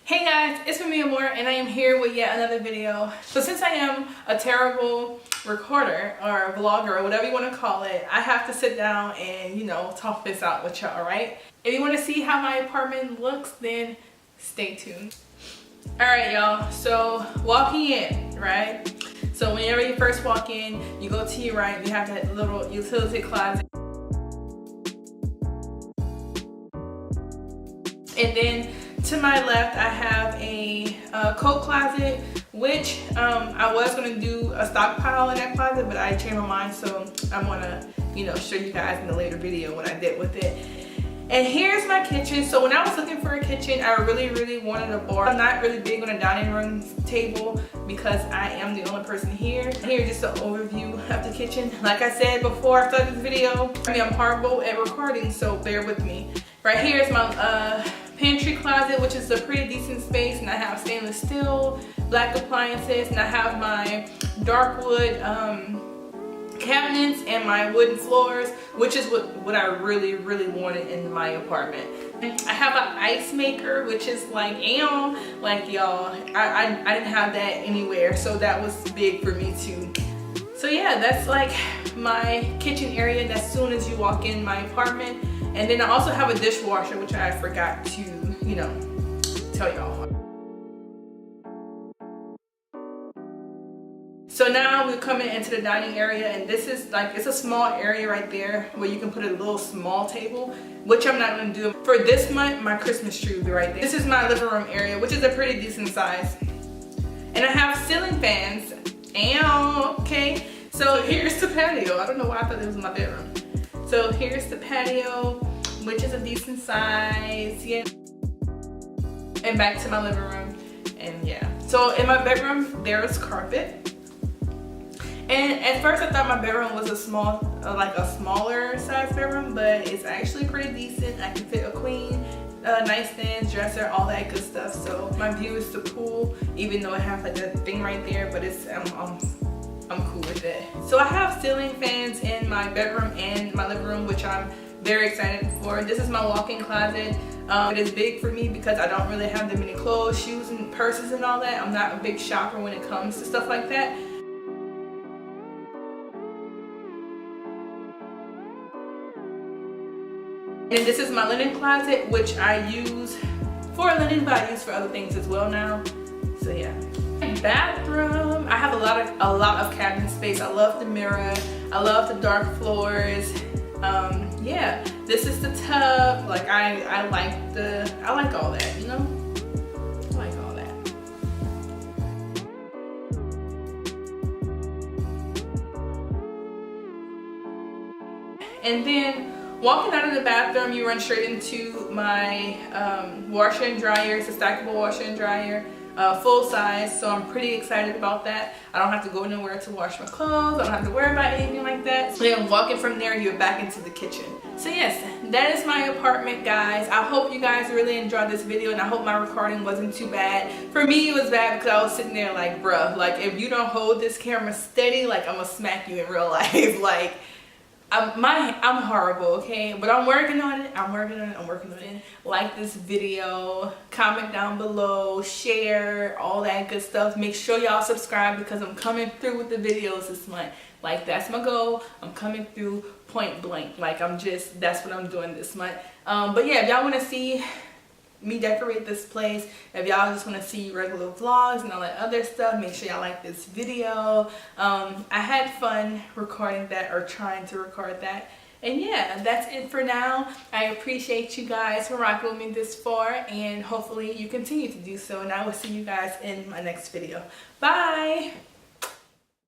Hey guys, it's me Amor and I am here with yet another video. So since I am a terrible recorder or vlogger or whatever you want to call it, I have to sit down and talk this out with y'all, right? If you want to see how my apartment looks, then stay tuned. Alright y'all, so walking in, right? So whenever you first walk in, you go to your right, you have that little utility closet. And then to my left, I have a coat closet, which I was going to do a stockpile in that closet, but I changed my mind, so I'm going to, show you guys in a later video what I did with it. And here's my kitchen. So when I was looking for a kitchen, I really wanted a bar. I'm not really big on a dining room table because I am the only person here. Here's just an overview of the kitchen. Like I said before I started this video, I'm horrible at recording, so bear with me. Right here is my pantry closet, which is a pretty decent space, and I have stainless steel, black appliances, and I have my dark wood cabinets and my wooden floors, which is what I really wanted in my apartment. I have an ice maker, which is like y'all, I didn't have that anywhere, so that was big for me too. So yeah, that's like my kitchen area as soon as you walk in my apartment. And then I also have a dishwasher, which I forgot to, tell y'all. So now we're coming into the dining area, and this is it's a small area right there where you can put a little small table, which I'm not gonna do. For this month, my Christmas tree will be right there. This is my living room area, which is a pretty decent size. And I have ceiling fans. Okay. So here's the patio. I don't know why I thought it was my bedroom. So here's the patio, which is a decent size, yeah. And back to my living room, and yeah. So in my bedroom, there is carpet. And at first I thought my bedroom was a smaller size bedroom, but it's actually pretty decent. I can fit a queen, nightstand, dresser, all that good stuff. So my view is the pool, even though I have like that thing right there, but it's I'm cool with it. So I have ceiling fans in my bedroom and my living room, which I'm very excited for. This is my walk-in closet. It is big for me because I don't really have that many clothes, shoes, and purses and all that. I'm not a big shopper when it comes to stuff like that. And this is my linen closet, which I use for linen, but I use for other things as well now. So yeah. Bathroom, I have a lot of cabinet space. I love the mirror, I love the dark floors. Yeah, this is the tub. Like I like all that, I like all that. And then walking out of the bathroom, you run straight into my washer and dryer. It's a stackable washer and dryer. Full size, so I'm pretty excited about that. I don't have to go nowhere to wash my clothes. I don't have to worry about anything like that. So then walking from there, you're back into the kitchen. So yes, that is my apartment, guys. I hope you guys really enjoyed this video, and I hope my recording wasn't too bad. For me, it was bad because I was sitting there like, bruh, like if you don't hold this camera steady, like I'm gonna smack you in real life. Like I'm horrible, okay? But I'm working on it. I'm working on it. Like this video, comment down below, share, all that good stuff. Make sure y'all subscribe because I'm coming through with the videos this month. Like that's my goal. I'm coming through point blank. Like that's what I'm doing this month. But yeah, if y'all want to see me decorate this place, if y'all just want to see regular vlogs and all that other stuff, make sure y'all like this video. I had fun recording that, or trying to record that. And yeah, that's it for now. I appreciate you guys for rocking with me this far, and hopefully you continue to do so, and I will see you guys in my next video. Bye.